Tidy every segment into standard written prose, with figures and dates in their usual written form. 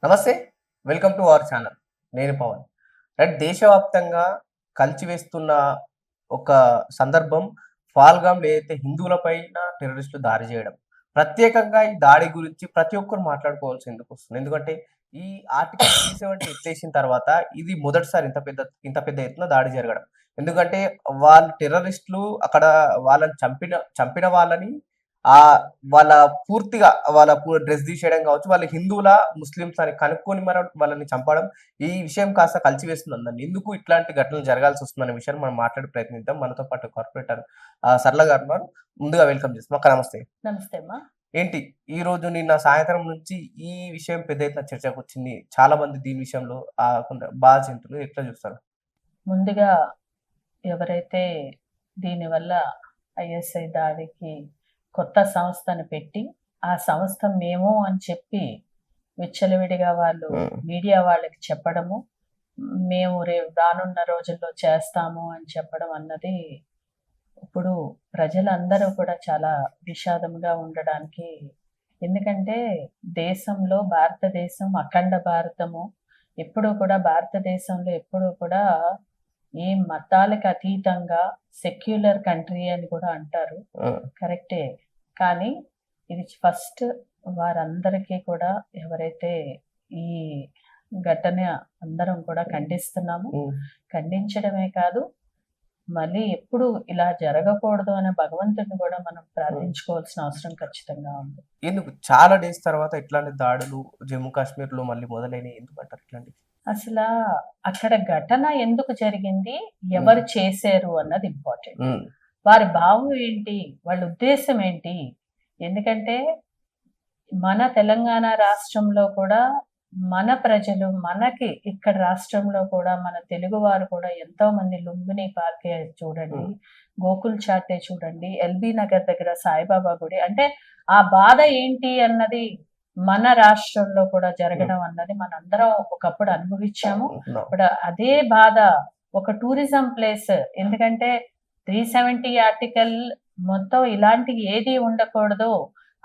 నమస్తే. Welcome to our channel. నేను Pawan. Right, దేశవ్యాప్తంగా కలిచివేస్తున్న ఒక సందర్భం పహల్గామ్‌లో ఏదైతే హిందువుల పైన టెర్రరిస్టులు దాడి చేయడం. ప్రత్యేకంగా ఈ దాడి గురించి ప్రతి ఒక్కరు మాట్లాడుకోవాల్సి ఎందుకొస్తుంది. ఎందుకంటే ఈ ఆర్టికల్ 370 ఎత్తేసిన తర్వాత ఇది మొదటిసారి ఇంత పెద్ద ఎత్తున దాడి జరగడం. ఎందుకంటే వాళ్ళు టెర్రరిస్టులు అక్కడ వాళ్ళని చంపిన వాళ్ళని వాళ్ళ పూర్తిగా డ్రెస్ తీసేయడం కావచ్చు, వాళ్ళు హిందువులా, ముస్లిమ్స్ అని కనుక్కొని వాళ్ళని చంపడం, ఈ విషయం కాస్త కలిచివేస్తుంది అందరిని. ఎందుకు ఇట్లాంటి ఘటనలు జరగాల్సొస్తుందనే విషయాన్ని మనం మాట్లాడి ప్రయత్నిద్దాం. మనతో పాటు కార్పొరేటర్ సరళ గారు ఉన్నారు. ముందుగా వెల్కమ్ చేస్తున్నాం. అక్క నమస్తే. నమస్తే అమ్మా. ఏంటి నిన్న సాయంత్రం నుంచి ఈ విషయం పెద్ద ఎత్తున చర్చకొచ్చింది. చాలా మంది దీని విషయంలో బాధితులు ఎట్లా చూస్తారు? ముందుగా ఎవరైతే దీనివల్ల ఐఎస్ఐ దాడికి కొత్త సంస్థను పెట్టి ఆ సంస్థ మేము అని చెప్పి విచ్చలవిడిగా వాళ్ళు మీడియా వాళ్ళకి చెప్పడము, మేము రానున్న రోజుల్లో చేస్తాము అని చెప్పడం అన్నది ఇప్పుడు ప్రజలందరూ కూడా చాలా విషాదంగా ఉండడానికి. ఎందుకంటే దేశంలో భారతదేశం అఖండ భారతము, ఎప్పుడూ కూడా భారతదేశంలో ఎప్పుడూ కూడా ఏ మతాలకు అతీతంగా సెక్యులర్ కంట్రీ అని కూడా అంటారు. కరెక్టే. కానీ ఇది ఫస్ట్ వారందరికీ కూడా ఎవరైతే ఈ ఘటన అందరం కూడా ఖండిస్తున్నాము. ఖండించడమే కాదు, మళ్ళీ ఎప్పుడు ఇలా జరగకూడదు అనే భగవంతుడిని కూడా మనం ప్రార్థించుకోవాల్సిన అవసరం ఖచ్చితంగా ఉంది. ఎందుకు చాలా డేస్ తర్వాత ఇట్లాంటి దాడులు జమ్మూ కాశ్మీర్ లో మళ్ళీ మొదలైనవి ఎందుకంటారు? ఇట్లాంటి అసలు అక్కడ ఘటన ఎందుకు జరిగింది, ఎవరు చేశారు అన్నది ఇంపార్టెంట్. వారి భావం ఏంటి, వాళ్ళ ఉద్దేశం ఏంటి? ఎందుకంటే మన తెలంగాణ రాష్ట్రంలో కూడా మన ప్రజలు, మనకి ఇక్కడ రాష్ట్రంలో కూడా మన తెలుగు వారు కూడా ఎంతో మంది లుంబిని పార్కే చూడండి, గోకుల్ చాటే చూడండి, ఎల్బీ నగర్ దగ్గర సాయిబాబా గుడి, అంటే ఆ బాధ ఏంటి అన్నది మన రాష్ట్రంలో కూడా జరగడం అన్నది మనందరం ఒకప్పుడు అనుభవించాము. ఇప్పుడు అదే బాధ ఒక టూరిజం ప్లేస్, ఎందుకంటే 370 ఆర్టికల్ మొత్తం ఇలాంటి ఏది ఉండకూడదు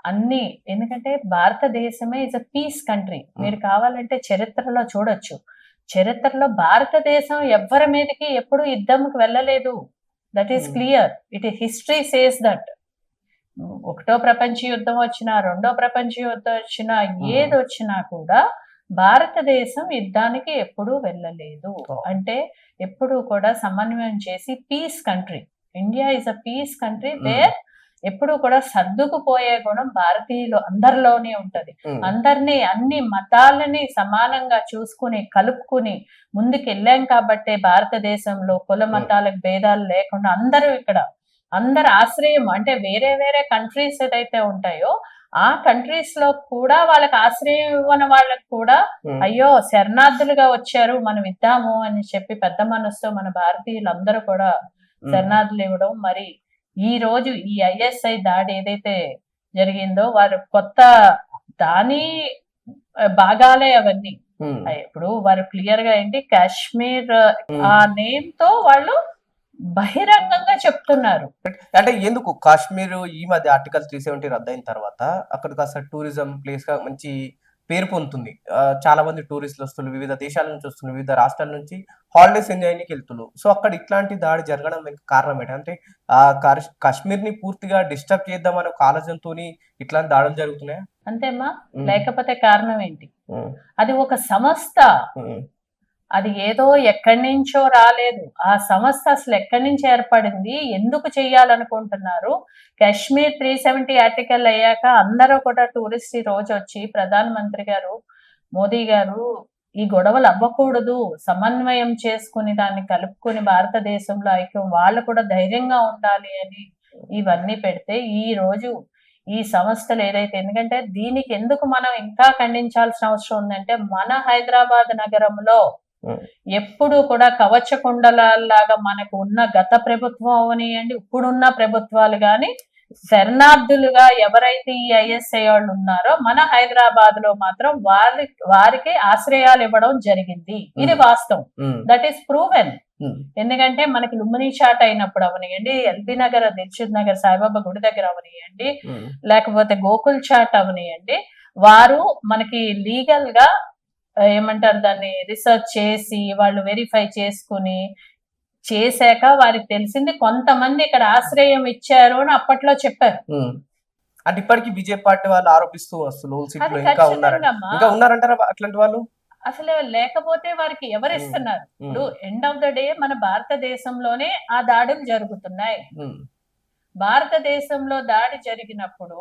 అన్ని. ఎందుకంటే భారతదేశమే ఇస్ అ పీస్ కంట్రీ. మీరు కావాలంటే చరిత్రలో చూడొచ్చు, చరిత్రలో భారతదేశం ఎవ్వరి మీదకి ఎప్పుడు యుద్ధంకి వెళ్ళలేదు. That is clear. It is history says that. ఒకటో ప్రపంచ యుద్ధం వచ్చినా, రెండో ప్రపంచ యుద్ధం వచ్చినా, ఏది వచ్చినా కూడా భారతదేశం యుద్ధానికి ఎప్పుడూ వెళ్ళలేదు. అంటే ఎప్పుడు కూడా సమన్వయం చేసి peace country. India is a peace country where ఎప్పుడు కూడా సర్దుకుపోయే గుణం భారతీయులు అందరిలోనే ఉంటది. అందరినీ, అన్ని మతాలని సమానంగా చూసుకుని కలుపుకుని ముందుకు వెళ్ళాం కాబట్టే భారతదేశంలో కుల మతాలకు భేదాలు లేకుండా అందరు ఆశ్రయం, అంటే వేరే వేరే కంట్రీస్ ఏదైతే ఉంటాయో ఆ కంట్రీస్ లో కూడా వాళ్ళకి ఆశ్రయం ఇవ్వని వాళ్ళకి కూడా అయ్యో శరణార్థులుగా వచ్చారు, మనం ఇద్దాము అని చెప్పి పెద్ద మనసుతో మన భారతీయులందరూ కూడా శరణార్థులు ఇవ్వడం. మరి ఈ రోజు ఈ ఐఎస్ఐ దాడి ఏదైతే జరిగిందో వారు కొత్త దాని భాగాలే అవన్నీ. ఇప్పుడు వారు క్లియర్ గా ఏంటి, కాశ్మీర్ ఆ నేమ్ తో వాళ్ళు బహిరంగంగా చెప్తున్నారు. అంటే ఎందుకు కాశ్మీర్ ఈ మధ్య ఆర్టికల్ 370 రద్దయిన తర్వాత అక్కడ కాస్త టూరిజం ప్లేస్ గా మంచి పేరు పొందుతుంది. చాలా మంది టూరిస్టులు వస్తున్నారు, వివిధ దేశాల నుంచి వస్తున్నారు, వివిధ రాష్ట్రాల నుంచి హాలిడేస్ ఎంజాయ్‌కి వెళ్తున్నారు. సో అక్కడ ఇట్లాంటి దాడి జరగడం కారణం ఏంటి? అంటే కాశ్మీర్ ని పూర్తిగా డిస్టర్బ్ చేద్దామనే ఒక ఆలోచనతోని ఇట్లాంటి దాడులు జరుగుతున్నాయా? అంతేమ్మా, లేకపోతే కారణం ఏంటి? అది ఒక సంస్థ, అది ఏదో ఎక్కడి నుంచో రాలేదు. ఆ సంస్థ అసలు ఎక్కడి నుంచి ఏర్పడింది, ఎందుకు చెయ్యాలనుకుంటున్నారు? కాశ్మీర్ 370 ఆర్టికల్ అయ్యాక అందరూ కూడా టూరిస్ట్ ఈ రోజు వచ్చి ప్రధానమంత్రి గారు మోదీ గారు ఈ గొడవలు అవ్వకూడదు, సమన్వయం చేసుకుని దాన్ని కలుపుకొని భారతదేశంలో ఐక్యం, వాళ్ళు కూడా ధైర్యంగా ఉండాలి అని ఇవన్నీ పెడితే ఈ రోజు ఈ సంస్థలు ఏదైతే, ఎందుకంటే దీనికి ఎందుకు మనం ఇంకా ఖండించాల్సిన అవసరం ఉందంటే, మన హైదరాబాద్ నగరంలో ఎప్పుడు కూడా కవచ కుండలాగా మనకు ఉన్న గత ప్రభుత్వం అవనియండి, ఇప్పుడున్న ప్రభుత్వాలు గాని శరణార్థులుగా ఎవరైతే ఈ ఐఎస్ఐ వాళ్ళు ఉన్నారో మన హైదరాబాద్ లో మాత్రం వారికి ఆశ్రయాలు ఇవ్వడం జరిగింది. ఇది వాస్తవం. That is proven. ఎందుకంటే మనకి లుంబిని చాట్ అయినప్పుడు అవనియండి, ఎల్బీ నగర్, దిల్షుద్ నగర్ సాయిబాబా గుడి దగ్గర అవనియండి, లేకపోతే గోకుల్ చాట్ అవనియండి, వారు మనకి లీగల్ గా ఏమంటారు దాన్ని రీసెర్చ్ చేసి వాళ్ళు వెరిఫై చేసుకుని చేశాక వారికి తెలిసింది కొంతమంది ఇక్కడ ఆశ్రయం ఇచ్చారు అని అప్పట్లో చెప్పారు. అంటే ఇప్పటికీ బీజేపీ పార్టీ వాళ్ళు ఆరోపిస్తూ వస్తున్నారు ఓల్డ్ సిటీలో అది ఇంకా ఉన్నారంట. ఖచ్చితంగా ఇంకా ఉన్నారంటారా అట్లాంటి వాళ్ళు? అసలు లేకపోతే వారికి ఎవరు ఇస్తున్నారు? ఇప్పుడు ఎండ్ ఆఫ్ ద డే మన భారతదేశంలోనే ఆ దాడులు జరుగుతున్నాయి. భారతదేశంలో దాడి జరిగినప్పుడు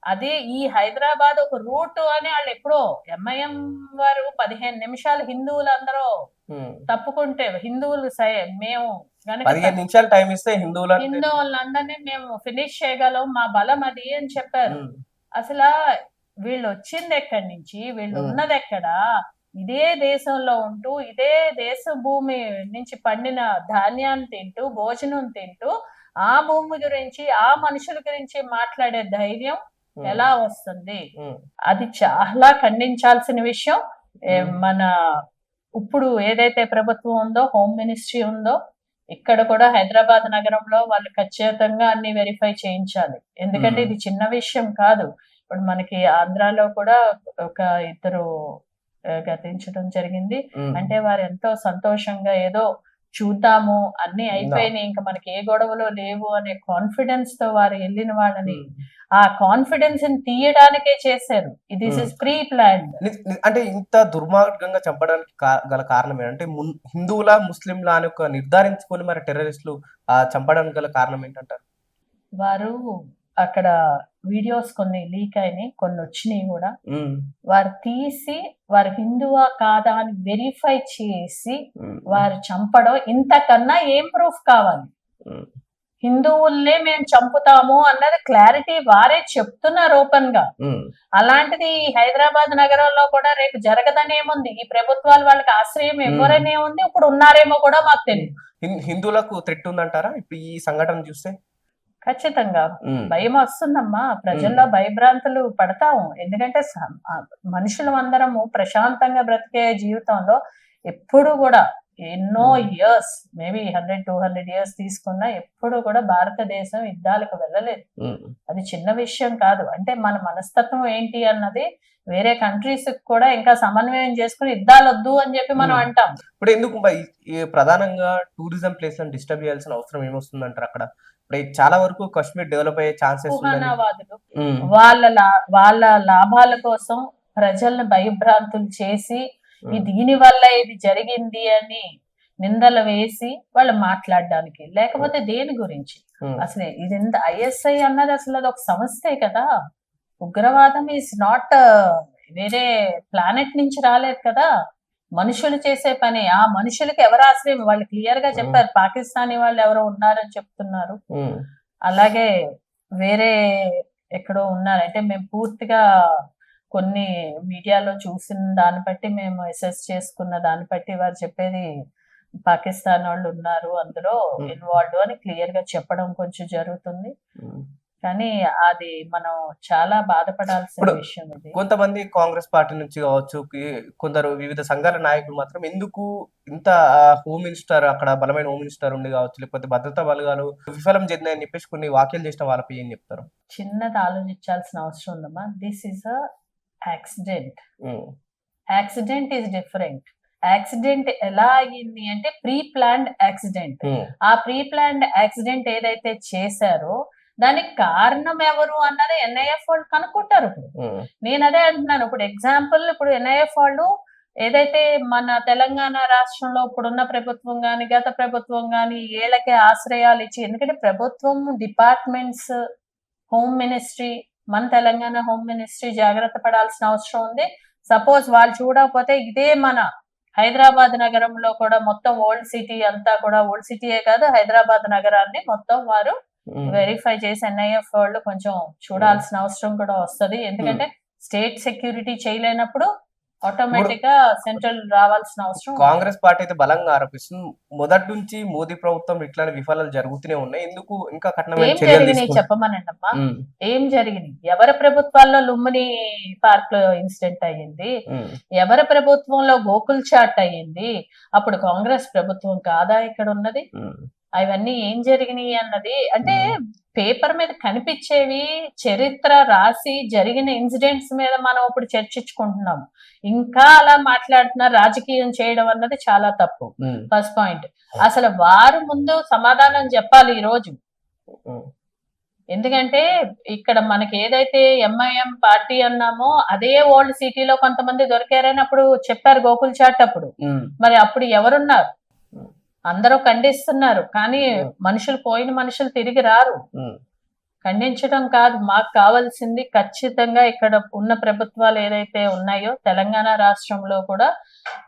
అదే ఈ హైదరాబాద్ ఒక రూట్ అని వాళ్ళు ఎప్పుడో ఎంఐఎం వారు 15 నిమిషాలు హిందువులు అందరూ తప్పుకుంటే హిందువులు మేము 15 నిమిషాలు టైం ఇస్తే హిందువులందరినీ మేము ఫినిష్ చేయగలం, మా బలం అది అని చెప్పారు. అసలు వీళ్ళు వచ్చింది ఎక్కడి నుంచి, వీళ్ళు ఉన్నది ఎక్కడ? ఇదే దేశంలో ఉంటూ ఇదే దేశ భూమి నుంచి పండిన ధాన్యాన్ని తింటూ భోజనం తింటూ ఆ భూమి గురించి ఆ మనుషుల గురించి మాట్లాడే ధైర్యం ఎలా వస్తుంది? అది చాలా ఖండించాల్సిన విషయం. మన ఇప్పుడు ఏదైతే ప్రభుత్వం ఉందో, హోమ్ మినిస్ట్రీ ఉందో, ఇక్కడ కూడా హైదరాబాద్ నగరంలో వాళ్ళు ఖచ్చితంగా అన్ని వెరిఫై చేయించాలి. ఎందుకంటే ఇది చిన్న విషయం కాదు. ఇప్పుడు మనకి ఆంధ్రాలో కూడా ఒక ఇద్దరు గతించడం జరిగింది. అంటే వారు ఎంతో సంతోషంగా ఏదో చూద్దాము అన్ని అయిపోయినాయి, ఇంకా మనకి ఏ గొడవలు లేవు అనే కాన్ఫిడెన్స్ తో వారు వెళ్ళిన వాళ్ళని ఆ కాన్ఫిడెన్స్ ని తీయడానికే చేశారు. ఇది ప్రీ ప్లాన్డ్. అంటే ఇంత దుర్మార్గంగా చంపడానికి గల కారణం ఏంటంటే హిందువులా ముస్లింలా అని ఒక నిర్ధారించుకొని మరి టెర్రరిస్టులు చంపడానికి గల కారణం ఏంటంటారు? వారు అక్కడ వీడియోస్ కొన్ని లీక్ అయినాయి, కొన్ని వచ్చినాయి కూడా. వారు తీసి వారు హిందువా కాదా అని వెరిఫై చేసి వారు చంపడం, ఇంతకన్నా ఏం ప్రూఫ్ కావాలి? హిందువుల్నే మేము చంపుతాము అన్నది క్లారిటీ వారే చెప్తున్నారు ఓపెన్ గా. అలాంటిది హైదరాబాద్ నగరంలో కూడా రేపు జరగదనేముంది? ఈ ప్రభుత్వాలు వాళ్ళకి ఆశ్రయం ఎవరనే ఉంది, ఇప్పుడు ఉన్నారేమో కూడా మాకు తెలియదు. హిందువులకు థ్రెట్ ఉందంటారా ఇప్పుడు ఈ సంఘటన చూస్తే? ఖచ్చితంగా భయం వస్తుందమ్మా, ప్రజల్లో భయభ్రాంతులు పడతాము. ఎందుకంటే మనుషులు అందరము ప్రశాంతంగా బ్రతికే జీవితంలో ఎప్పుడు కూడా ఎన్నో ఇయర్స్, మేబీ 100-200 ఇయర్స్ తీసుకున్నా ఎప్పుడు కూడా భారతదేశం యుద్ధాలకు వెళ్ళలేదు. అది చిన్న విషయం కాదు. అంటే మన మనస్తత్వం ఏంటి అన్నది వేరే కంట్రీస్ కూడా ఇంకా సమన్వయం చేసుకుని యుద్ధాలు వద్దు అని చెప్పి మనం అంటాం. ఇప్పుడు ఎందుకు ప్రధానంగా టూరిజం ప్లేస్ డిస్టర్బ్ చేయాల్సిన అవసరం ఏమొస్తుందంటారు? అక్కడ చాలా వరకు కాశ్మీర్ డెవలప్ అయ్యే ఛాన్సెస్ ఊహానావాదులు వాళ్ళ లాభాల కోసం ప్రజల్ని భయభ్రాంతులు చేసి దీని వల్ల ఇది జరిగింది అని నిందలు వేసి వాళ్ళు మాట్లాడడానికి, లేకపోతే దేని గురించి? అసలు ఇది ఎంత ఐఎస్ఐ అన్నది అసలు అది ఒక సంస్థే కదా. ఉగ్రవాదం ఈజ్ నాట్ వేరే ప్లానెట్ నుంచి రాలేదు కదా, మనుషులు చేసే పని. ఆ మనుషులకి ఎవరు ఆశ్రయం? వాళ్ళు క్లియర్ గా చెప్పారు, పాకిస్తానీ వాళ్ళు ఎవరో ఉన్నారని చెప్తున్నారు. అలాగే వేరే ఎక్కడో ఉన్నారు. అంటే మేము పూర్తిగా కొన్ని మీడియాలో చూసిన దాన్ని బట్టి, మేము అసెస్ చేసుకున్న దాన్ని బట్టి వారు చెప్పేది పాకిస్తాన్ వాళ్ళు ఉన్నారు అందులో ఇన్వాల్వ్ అని క్లియర్ గా చెప్పడం కొంచెం జరుగుతుంది. కానీ అది మనం చాలా బాధపడాల్సిన విషయం. ఇది కొంతమంది కాంగ్రెస్ పార్టీ నుంచి కావచ్చు, కొందరు వివిధ సంఘాల నాయకులు మాత్రం ఎందుకు ఇంత హోమ్ మినిస్టర్ అక్కడ బలమైన హోమ్ మినిస్టర్ ఉండి కావచ్చు, లేకపోతే భద్రతా బలగాలు విఫలం చెందాయని చెప్పేసి కొన్ని వ్యాఖ్యలు చేసిన వాళ్ళపై ఏం చెప్తారు? చిన్నది ఆలోచించాల్సిన అవసరం ఉందమ్మా. This is a accident. Accident is different. Accident ఎలా అయ్యింది అంటే ప్రీ ప్లాన్డ్ యాక్సిడెంట్. ఆ ప్రీ ప్లాన్డ్ యాక్సిడెంట్ ఏదైతే చేశారో దానికి కారణం ఎవరు అన్నది ఎన్ఐఎఫ్ వాళ్ళు కనుక్కుంటారు. ఇప్పుడు నేను అదే అంటున్నాను. ఇప్పుడు ఎగ్జాంపుల్, ఇప్పుడు ఎన్ఐఎఫ్ వాళ్ళు ఏదైతే మన తెలంగాణ రాష్ట్రంలో ఇప్పుడున్న ప్రభుత్వం గాని గత ప్రభుత్వం గాని ఏళ్ళకే ఆశ్రయాలు ఇచ్చి, ఎందుకంటే ప్రభుత్వం డిపార్ట్మెంట్స్, హోమ్ మినిస్ట్రీ, మన తెలంగాణ హోమ్ మినిస్ట్రీ జాగ్రత్త పడాల్సిన అవసరం ఉంది. సపోజ్ వాళ్ళు చూడకపోతే ఇదే మన హైదరాబాద్ నగరంలో కూడా మొత్తం ఓల్డ్ సిటీ అంతా కూడా, ఓల్డ్ సిటీయే కాదు హైదరాబాద్ నగరాన్ని మొత్తం వారు వెరిఫై చేసి ఎన్ఐఎఫ్ వాళ్ళు కొంచెం చూడాల్సిన అవసరం కూడా వస్తుంది. ఎందుకంటే స్టేట్ సెక్యూరిటీ చేయలేనప్పుడు ఆటోమేటిక్ గా సెంట్రల్ రావాల్సిన అవసరం. కాంగ్రెస్ పార్టీ అయితే బలంగా ఆరోపిస్తుంది, మొదటి నుంచి మోదీ ప్రభుత్వం ఇట్లాంటి విఫలాలు జరుగుతూనే ఉన్నాయి, ఎందుకు ఇంకా కఠినమైన చర్యలు తీసుకుంటారు? చెప్పమనండి అమ్మా, ఏం జరిగింది? ఎవరి ప్రభుత్వాల్లో లుంబిని పార్క్ లో ఇన్సిడెంట్ అయ్యింది? ఎవరి ప్రభుత్వంలో గోకుల్ చాట్ అయ్యింది? అప్పుడు కాంగ్రెస్ ప్రభుత్వం కాదా ఇక్కడ ఉన్నది? అవన్నీ ఏం జరిగినాయి అన్నది అంటే పేపర్ మీద కనిపించేవి చరిత్ర రాసి జరిగిన ఇన్సిడెంట్స్ మీద మనం ఇప్పుడు చర్చించుకుంటున్నాం. ఇంకా అలా మాట్లాడుతున్నారు, రాజకీయం చేయడం అన్నది చాలా తప్పు. ఫస్ట్ పాయింట్, అసలు వారు ముందు సమాధానం చెప్పాలి ఈ రోజు. ఎందుకంటే ఇక్కడ మనకి ఏదైతే ఎంఐఎం పార్టీ అన్నామో అదే ఓల్డ్ సిటీలో కొంతమంది దొరికారని అప్పుడు చెప్పారు గోకుల్ చాట్ అప్పుడు. మరి అప్పుడు ఎవరున్నారు? అందరూ ఖండిస్తున్నారు, కానీ మనుషులు పోయిన మనుషులు తిరిగి రారు. ఖండించడం కాదు, మాకు కావాల్సింది ఖచ్చితంగా ఇక్కడ ఉన్న ప్రభుత్వాలు ఏదైతే ఉన్నాయో తెలంగాణ రాష్ట్రంలో కూడా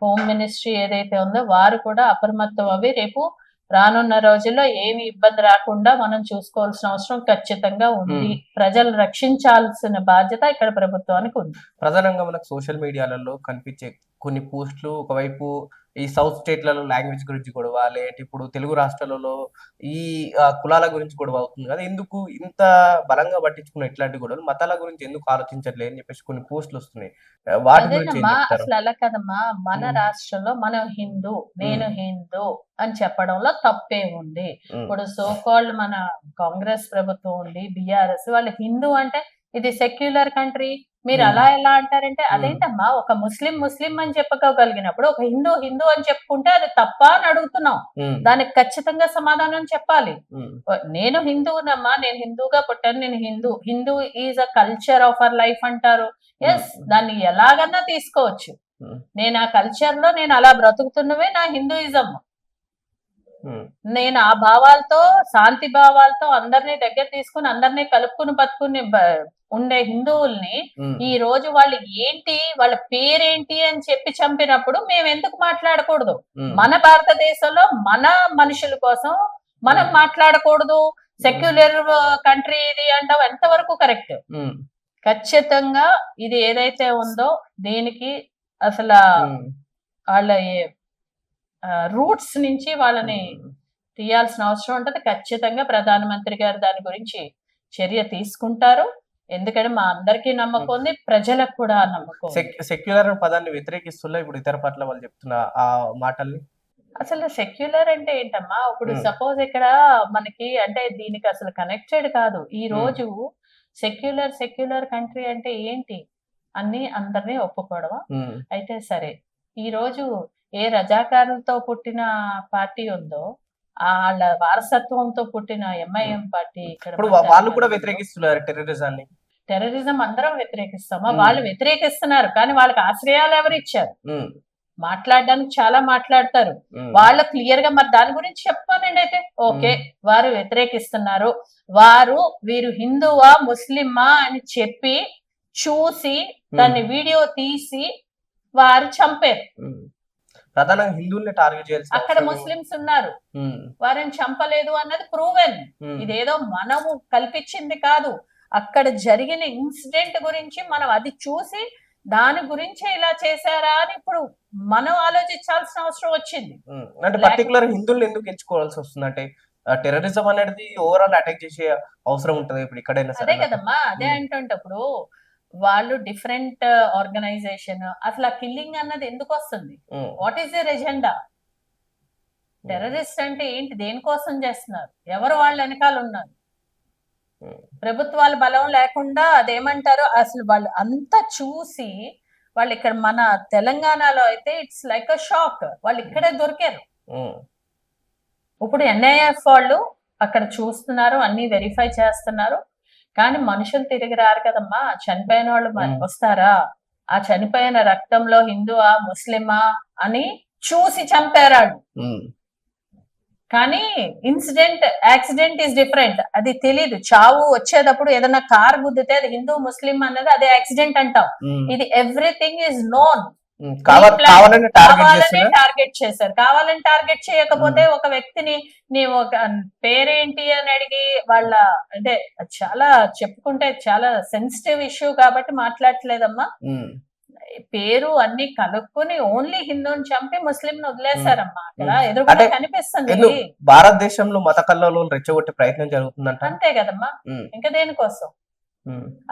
హోమ్ మినిస్ట్రీ ఏదైతే ఉందో వారు కూడా అప్రమత్తం అవి రేపు రానున్న రోజుల్లో ఏమి ఇబ్బంది రాకుండా మనం చూసుకోవాల్సిన అవసరం ఖచ్చితంగా ఉంది. ప్రజలు రక్షించాల్సిన బాధ్యత ఇక్కడ ప్రభుత్వానికి ఉంది. ప్రధానంగా మనకు సోషల్ మీడియాలలో కనిపించే కొన్ని పోస్టులు ఒకవైపు ఈ సౌత్ స్టేట్లలో లాంగ్వేజ్ గురించి గొడవ, లేదంటే ఇప్పుడు తెలుగు రాష్ట్రాలలో ఈ కులాల గురించి గొడవ అవుతుంది కదా, ఎందుకు ఇంత బలంగా పట్టించుకున్న ఇట్లాంటి గొడవలు మతాల గురించి ఎందుకు ఆలోచించట్లేదు అని చెప్పేసి కొన్ని పోస్టులు వస్తున్నాయి. వాటి గురించి ఏం చెప్తారు? అసలు అలా కదమ్మా, మన రాష్ట్రంలో మనం హిందూ, నేను హిందూ అని చెప్పడంలో తప్పే ఉంది. ఇప్పుడు సోకాల్డ్ మన కాంగ్రెస్ ప్రభుత్వం ఉంది, బిఆర్ఎస్ వాళ్ళు హిందూ అంటే ఇది సెక్యులర్ కంట్రీ, మీరు అలా ఎలా అంటారంటే అదేంటమ్మా, ఒక ముస్లిం ముస్లిం అని చెప్పుకోగలిగినప్పుడు ఒక హిందూ హిందూ అని చెప్పుకుంటే అది తప్ప అని అడుగుతున్నాం. దానికి ఖచ్చితంగా సమాధానం చెప్పాలి. నేను హిందూనమ్మా, నేను హిందూగా పుట్టాను, నేను Hindu, Hindu is a culture of our life అంటారు. ఎస్, దాన్ని ఎలాగన్నా తీసుకోవచ్చు. నేను ఆ కల్చర్ లో నేను అలా బ్రతుకుతున్నవే నా హిందూయిజం. నేను ఆ భావాలతో, శాంతి భావాలతో అందరినీ దగ్గర తీసుకుని అందరినీ కలుపుకుని బతుకుని ఉండే హిందువుల్ని ఈ రోజు వాళ్ళు ఏంటి, వాళ్ళ పేరేంటి అని చెప్పి చంపినప్పుడు మేము ఎందుకు మాట్లాడకూడదు? మన భారతదేశంలో మన మనుషుల కోసం మనం మాట్లాడకూడదు? సెక్యులర్ కంట్రీ ఇది అంటాం, ఎంతవరకు కరెక్ట్? ఖచ్చితంగా ఇది ఏదైతే ఉందో దీనికి అసలు వాళ్ళ రూట్స్ నుంచి వాళ్ళని తీయాల్సిన అవసరం ఉంటది. ఖచ్చితంగా ప్రధానమంత్రి గారు దాని గురించి చర్య తీసుకుంటారు. ఎందుకంటే మా అందరికీ నమ్మకం ఉంది, ప్రజలకు కూడా నమ్మకం. సెక్యులర్ పదాన్ని వ్యతిరేకిస్తున్నా ఇప్పుడు ఇతర పట్ల వాళ్ళు చెప్తున్న ఆ మాటల్ని. అసలు సెక్యులర్ అంటే ఏంటమ్మా? ఇప్పుడు సపోజ్ ఇక్కడ మనకి అంటే దీనికి అసలు కనెక్టెడ్ కాదు. ఈ రోజు సెక్యులర్ కంట్రీ అంటే ఏంటి అన్ని అందరినీ ఒప్పుకోవడమా? అయితే సరే, ఈ రోజు ఏ రజాకారులతో పుట్టిన పార్టీ ఉందో వాళ్ళ వారసత్వంతో పుట్టిన ఎంఐఎం పార్టీ ఇక్కడ వాళ్ళు కూడా వ్యతిరేకిస్తున్నారు టెర్రరిజాన్ని. టెర్రరిజం అందరం వ్యతిరేకిస్తామా? వాళ్ళు వ్యతిరేకిస్తున్నారు, కానీ వాళ్ళకి ఆశ్రయాలు ఎవరు ఇచ్చారు? మాట్లాడడానికి చాలా మాట్లాడతారు. వాళ్ళు క్లియర్ గా మరి దాని గురించి చెప్పానండి. అయితే ఓకే, వారు వ్యతిరేకిస్తున్నారు, వీరు హిందువా ముస్లిమా అని చెప్పి చూసి దాన్ని వీడియో తీసి వారు చంపారు. ప్రధానంగా హిందువుల్ని టార్గెట్ చేయాల్సి, అక్కడ ముస్లిమ్స్ ఉన్నారు, వారిని చంపలేదు అన్నది ప్రూవెన్. ఇదేదో మనము కల్పించింది కాదు. అక్కడ జరిగిన ఇన్సిడెంట్ గురించి మనం అది చూసి దాని గురించి ఇలా చేశారా అని ఇప్పుడు మనం ఆలోచించాల్సిన అవసరం వచ్చింది. అంటే పర్టికులర్ హిందువులు ఎందుకు ఎంచుకోవాల్సి వస్తుంది? అంటే టెర్రరిజం అనేది ఓవరాల్ అటాక్ చేసే అవసరం ఉంటది ఇప్పుడు ఇక్కడైనా. అదే కదమ్మా, అదే అంటుంటప్పుడు వాళ్ళు డిఫరెంట్ ఆర్గనైజేషన్, అసలు ఆ కిల్లింగ్ అన్నది ఎందుకు వస్తుంది? What is their agenda? Terrorist అంటే ఏంటి, దేనికోసం చేస్తున్నారు, ఎవరు వాళ్ళ వెనకాల ఉన్నారు? ప్రభుత్వాల బలం లేకుండా అదేమంటారు అసలు వాళ్ళు అంతా చూసి వాళ్ళు ఇక్కడ మన తెలంగాణలో అయితే ఇట్స్ లైక్ అ షాక్. వాళ్ళు ఇక్కడే దొరికారు. ఇప్పుడు ఎన్ఐఎఫ్ వాళ్ళు అక్కడ చూస్తున్నారు, అన్ని వెరిఫై చేస్తున్నారు, కానీ మనుషులు తిరిగి రారు కదమ్మా. చనిపోయిన వాళ్ళు వస్తారా? ఆ చనిపోయిన రక్తంలో హిందువా ముస్లిమా అని చూసి చంపారాడు. కానీ యాక్సిడెంట్ ఈస్ డిఫరెంట్. అది తెలీదు. చావు వచ్చేటప్పుడు ఏదైనా కార్ గుద్దితే అది హిందూ ముస్లిం అనేది అదే యాక్సిడెంట్ అంటాం. ఇది ఎవ్రీథింగ్ ఈజ్ నోన్. కావాలని టార్గెట్ చేశారు. కావాలని టార్గెట్ చేయకపోతే ఒక వ్యక్తిని నీవు ఒక పేరేంటి అని అడిగి వాళ్ళ అంటే చాలా చెప్పుకుంటే చాలా సెన్సిటివ్ ఇష్యూ కాబట్టి మాట్లాడట్లేదమ్మా. పేరు అన్ని కనుక్కుని ఓన్లీ హిందూని చంపి ముస్లిం వదిలేశారమ్మా. అక్కడ ఎదురుగా కనిపిస్తుంది. భారతదేశంలో మత కల్లోలం రెచ్చగొట్టే ప్రయత్నం జరుగుతుందంట. అంతే కదమ్మా, ఇంకా దేనికోసం?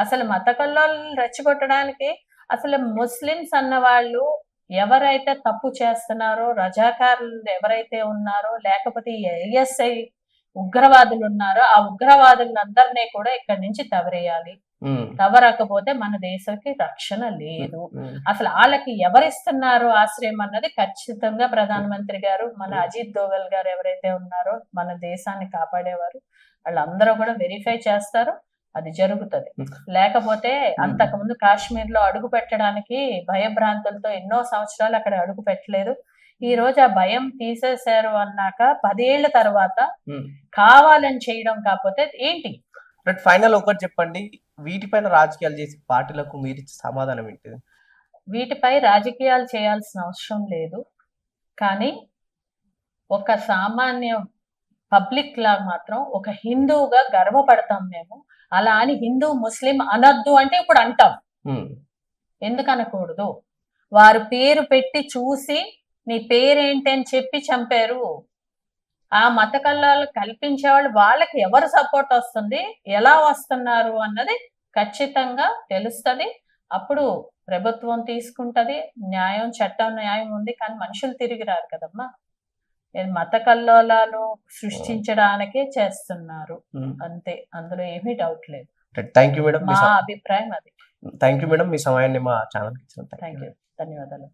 అసలు మత కల్లోలం రెచ్చగొట్టడానికి అసలు ముస్లిమ్స్ అన్న వాళ్ళు ఎవరైతే తప్పు చేస్తున్నారో, రజాకారులు ఎవరైతే ఉన్నారో, లేకపోతే ఐఎస్ఐ ఉగ్రవాదులు ఉన్నారో, ఆ ఉగ్రవాదులందరినీ కూడా ఇక్కడి నుంచి తవరేయాలి. తవరకపోతే మన దేశానికి రక్షణ లేదు. అసలు వాళ్ళకి ఎవరిస్తున్నారు ఆశ్రయం అన్నది ఖచ్చితంగా ప్రధానమంత్రి గారు, మన అజిత్ దోవల్ గారు ఎవరైతే ఉన్నారో మన దేశాన్ని కాపాడేవారు, వాళ్ళందరూ కూడా వెరిఫై చేస్తారు. అది జరుగుతుంది. లేకపోతే అంతకుముందు కాశ్మీర్ లో అడుగు పెట్టడానికి భయభ్రాంతులతో ఎన్నో సంవత్సరాలు అక్కడ అడుగు పెట్టలేదు. ఈ రోజు ఆ భయం తీసేశారు అన్నాక 10 ఏళ్ల తర్వాత కావాలని చేయడం కాకపోతే ఏంటి? ఫైనల్ ఒకటి చెప్పండి, వీటిపైన రాజకీయాలు చేసే పార్టీలకు మీరు ఇచ్చే సమాధానం ఏంటి? వీటిపై రాజకీయాలు చేయాల్సిన అవసరం లేదు. కానీ ఒక సామాన్య పబ్లిక్ లా మాత్రం ఒక హిందువుగా గర్వపడతాం మేము. అలా అని హిందూ ముస్లిం అనొద్దు అంటే ఇప్పుడు అంటాం. ఎందుకు అనకూడదు? వారు పేరు పెట్టి చూసి నీ పేరేంటి అని చెప్పి చంపారు. ఆ మత కల్లాలు కల్పించే వాళ్ళు, వాళ్ళకి ఎవరు సపోర్ట్ వస్తుంది, ఎలా వస్తున్నారు అన్నది ఖచ్చితంగా తెలుస్తుంది. అప్పుడు ప్రభుత్వం తీసుకుంటది న్యాయం, చట్టం న్యాయం ఉంది. కానీ మనుషులు తిరిగి రారు కదమ్మా. మత కల్లోలాలు సృష్టించడానికే చేస్తున్నారు అంతే, అందులో ఏమీ డౌట్ లేదు. థ్యాంక్ యూ మేడం, మా అభిప్రాయం అది. థ్యాంక్ యూ మేడం, మీ సమయాన్ని మా ఛానల్కి ఇచ్చిన. థ్యాంక్ యూ, ధన్యవాదాలు.